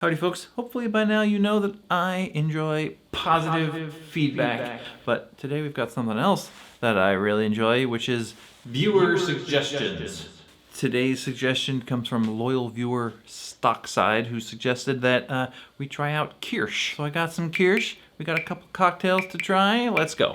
Howdy folks, hopefully by now you know that I enjoy positive feedback, but today we've got something else that I really enjoy, which is viewer suggestions. Today's suggestion comes from loyal viewer Stockside, who suggested that we try out Kirsch. So I got some Kirsch, we got a couple cocktails to try, let's go.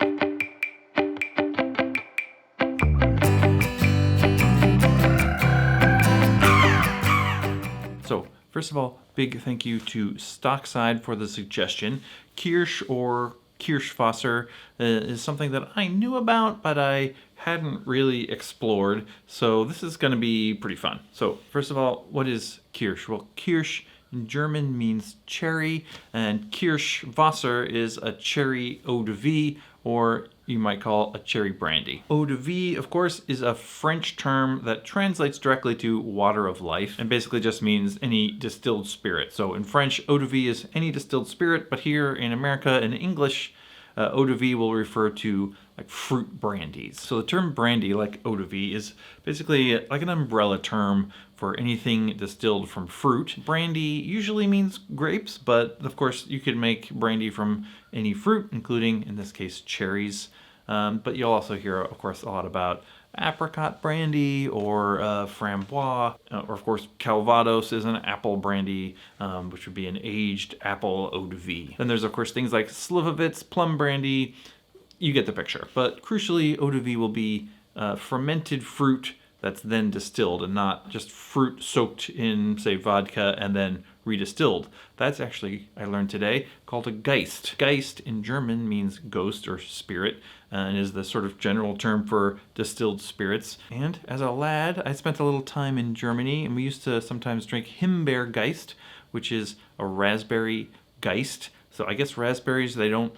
So, first of all, big thank you to Stockside for the suggestion. Kirsch or kirschwasser is something that I knew about, but I hadn't really explored. So this is going to be pretty fun. So first of all, what is Kirsch? Well, Kirsch in German means cherry, and kirschwasser is a cherry eau de vie, or you might call a cherry brandy. Eau de vie, of course, is a French term that translates directly to water of life and basically just means any distilled spirit. So in French, eau de vie is any distilled spirit, but here in America, in English, eau de vie will refer to like fruit brandies. So the term brandy, like eau de vie, is basically like an umbrella term for anything distilled from fruit. Brandy usually means grapes, but of course you could make brandy from any fruit, including, in this case, cherries. But you'll also hear, of course, a lot about apricot brandy or framboise, or of course Calvados is an apple brandy, which would be an aged apple eau de vie. Then there's of course things like Slivovitz, plum brandy, you get the picture. But crucially, eau de vie will be fermented fruit that's then distilled and not just fruit soaked in, say, vodka and then redistilled. That's actually, I learned today, called a Geist. Geist in German means ghost or spirit, and is the sort of general term for distilled spirits. And as a lad, I spent a little time in Germany, and we used to sometimes drink Himbeergeist, which is a raspberry Geist. So I guess raspberries, they don't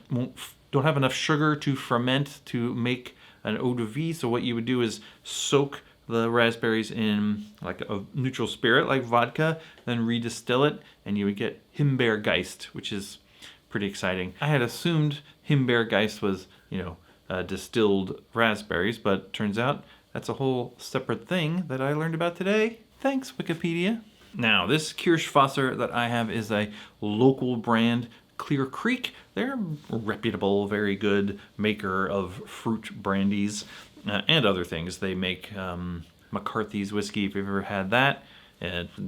have enough sugar to ferment to make an eau de vie. So what you would do is soak the raspberries in like a neutral spirit like vodka, then redistill it, and you would get Himbeergeist, which is pretty exciting. I had assumed Himbeergeist was, distilled raspberries, but turns out that's a whole separate thing that I learned about today. Thanks, Wikipedia. Now, this kirschwasser that I have is a local brand, Clear Creek. They're a reputable, very good maker of fruit brandies and other things. They make McCarthy's whiskey, if you've ever had that.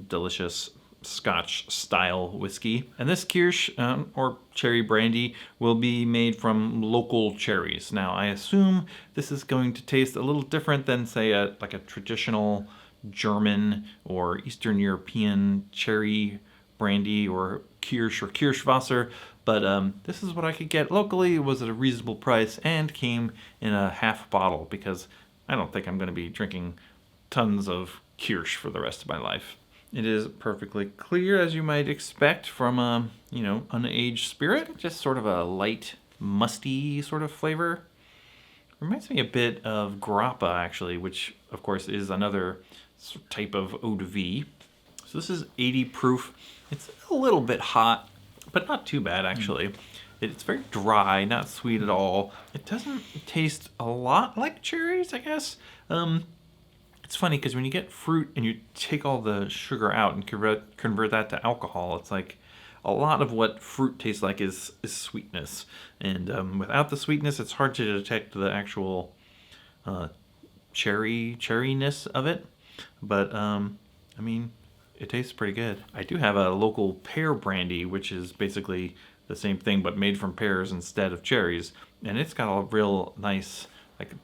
Delicious Scotch style whiskey. And this Kirsch or cherry brandy will be made from local cherries. Now, I assume this is going to taste a little different than, say, a traditional German or Eastern European cherry brandy or Kirsch or kirschwasser, but this is what I could get locally. It was at a reasonable price and came in a half bottle because I don't think I'm going to be drinking tons of Kirsch for the rest of my life. It is perfectly clear, as you might expect from a, unaged spirit. Just sort of a light, musty sort of flavor. Reminds me a bit of grappa, actually, which, of course, is another type of eau de vie. So this is 80 proof. It's a little bit hot, but not too bad, actually. It's very dry, not sweet at all. It doesn't taste a lot like cherries, I guess. It's funny because when you get fruit and you take all the sugar out and convert that to alcohol, it's like a lot of what fruit tastes like is sweetness. And without the sweetness, it's hard to detect the actual cherryness of it. But, it tastes pretty good. I do have a local pear brandy, which is basically the same thing but made from pears instead of cherries. And it's got a real nice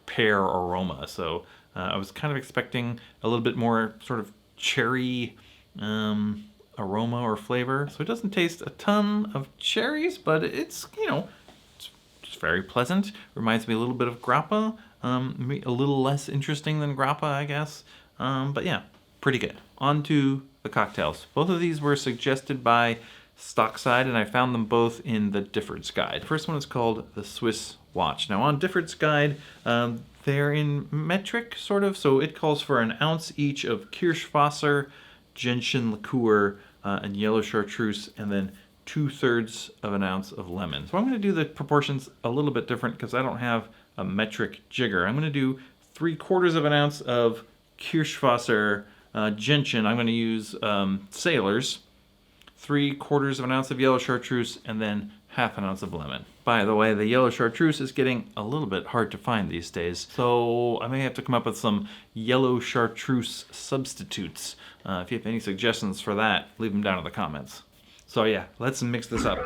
pear aroma. So I was kind of expecting a little bit more sort of cherry aroma or flavor. So it doesn't taste a ton of cherries, but it's just very pleasant. Reminds me a little bit of grappa. Maybe a little less interesting than grappa, I guess. But yeah, pretty good. On to the cocktails. Both of these were suggested by Stockside, and I found them both in the Diffords guide. The first one is called the Swiss Watch. Now on Diffords guide, they're in metric, sort of, so it calls for an ounce each of kirschwasser, gentian liqueur, and yellow chartreuse, and then 2/3 of an ounce of lemon. So I'm going to do the proportions a little bit different because I don't have a metric jigger. I'm going to do 3/4 of an ounce of kirschwasser, gentian. I'm going to use Sailor's. 3/4 of an ounce of yellow chartreuse, and then 1/2 ounce of lemon. By the way, the yellow chartreuse is getting a little bit hard to find these days, so I may have to come up with some yellow chartreuse substitutes. If you have any suggestions for that, leave them down in the comments. So yeah, let's mix this up.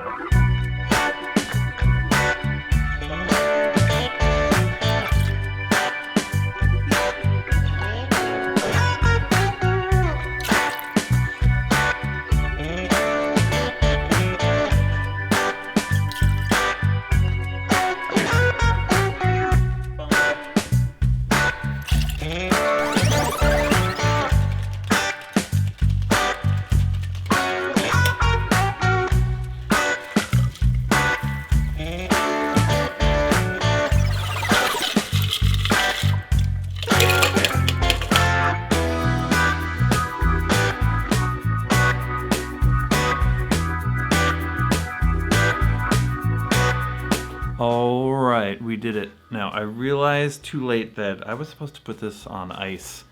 All right, we did it. Now, I realized too late that I was supposed to put this on ice,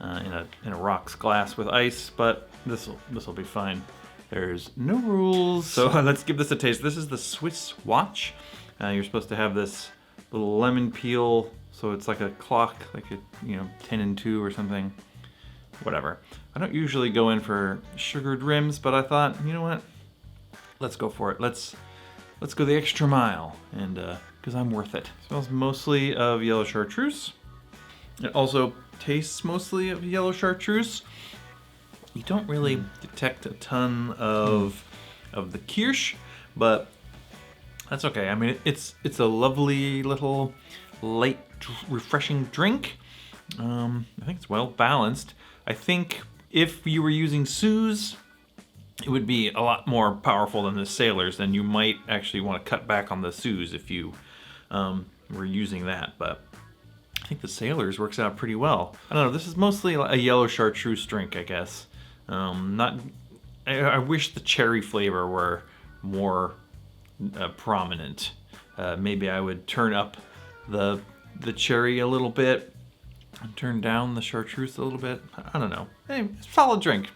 in a rocks glass with ice, but this will be fine. There's no rules. So let's give this a taste. This is the Swiss Watch. You're supposed to have this little lemon peel, so it's like a clock, like a 10 and 2 or something. Whatever. I don't usually go in for sugared rims, but I thought, you know what? Let's go for it. Let's go the extra mile, and because I'm worth it. It smells mostly of yellow chartreuse. It also tastes mostly of yellow chartreuse. You don't really detect a ton of the Kirsch, but that's okay. I mean, it's a lovely little light, refreshing drink. I think it's well balanced. I think if you were using Suze, it would be a lot more powerful than the Sailors, and you might actually want to cut back on the Suze if you were using that, but I think the Sailors works out pretty well. I don't know, this is mostly a yellow chartreuse drink, I guess. I wish the cherry flavor were more prominent. Maybe I would turn up the cherry a little bit and turn down the chartreuse a little bit. I don't know. Hey, solid drink,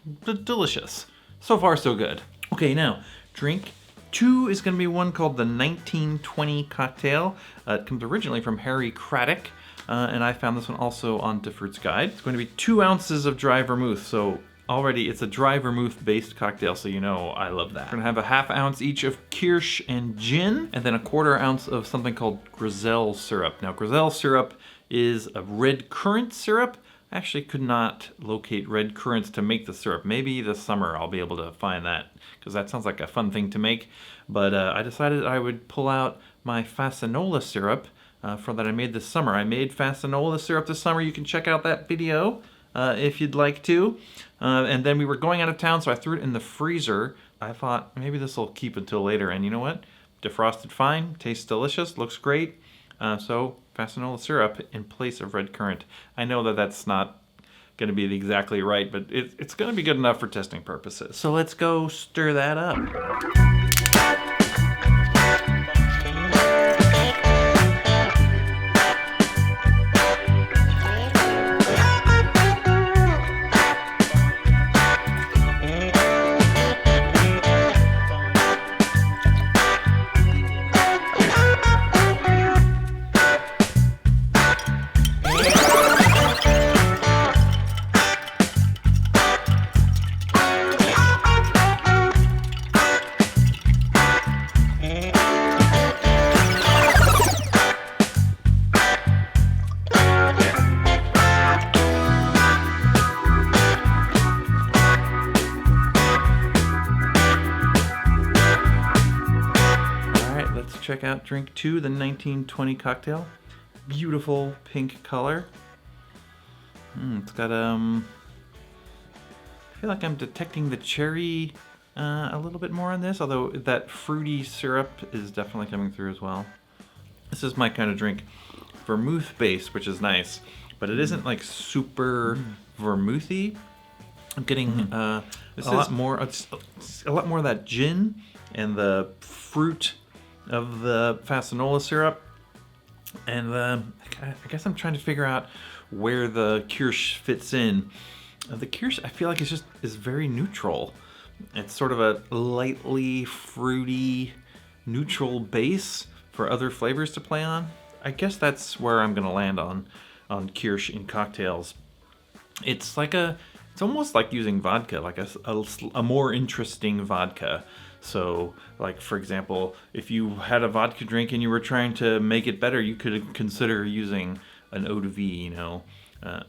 delicious. So far, so good. Okay, now, drink 2 is gonna be one called the 1920 cocktail. It comes originally from Harry Craddock, and I found this one also on Diffords Guide. It's going to be 2 ounces of dry vermouth, so already it's a dry vermouth based cocktail, so you know I love that. We're gonna have a 1/2 ounce each of Kirsch and gin, and then a 1/4 ounce of something called Grosielle syrup. Now, Grosielle syrup is a red currant syrup. I actually could not locate red currants to make the syrup. Maybe this summer I'll be able to find that, because that sounds like a fun thing to make. But I decided I would pull out my Fassionola syrup that I made this summer. I made Fassionola syrup this summer. You can check out that video if you'd like to. And then we were going out of town, so I threw it in the freezer. I thought maybe this will keep until later, and you know what? Defrosted fine, tastes delicious, looks great. So Fassionola syrup in place of red currant. I know that that's not going to be exactly right, but it's going to be good enough for testing purposes. So let's go stir that up. Check out drink 2, the 1920 cocktail. Beautiful pink color. It's got I feel like I'm detecting the cherry a little bit more on this, although that fruity syrup is definitely coming through as well. This is my kind of drink. Vermouth based, which is nice, but it isn't like super vermouthy. I'm getting a lot more of that gin and the fruit of the Fassionola syrup, and I guess I'm trying to figure out where the Kirsch fits in. The Kirsch, I feel like is very neutral, It's sort of a lightly fruity, neutral base for other flavors to play on. I guess that's where I'm gonna land on Kirsch in cocktails. It's almost like using vodka, like a more interesting vodka. So, like, for example, if you had a vodka drink and you were trying to make it better, you could consider using an eau de vie,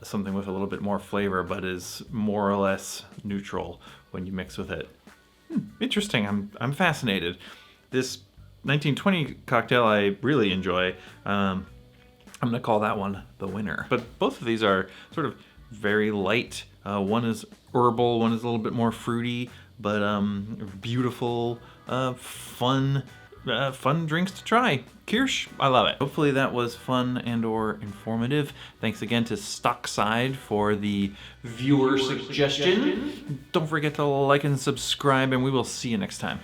something with a little bit more flavor, but is more or less neutral when you mix with it. Interesting. I'm fascinated. This 1920 cocktail I really enjoy. I'm gonna call that one the winner. But both of these are sort of very light. One is herbal, one is a little bit more fruity, but beautiful, fun drinks to try. Kirsch, I love it. Hopefully that was fun and or informative. Thanks again to Stockside for the viewer suggestion. Don't forget to like and subscribe, and we will see you next time.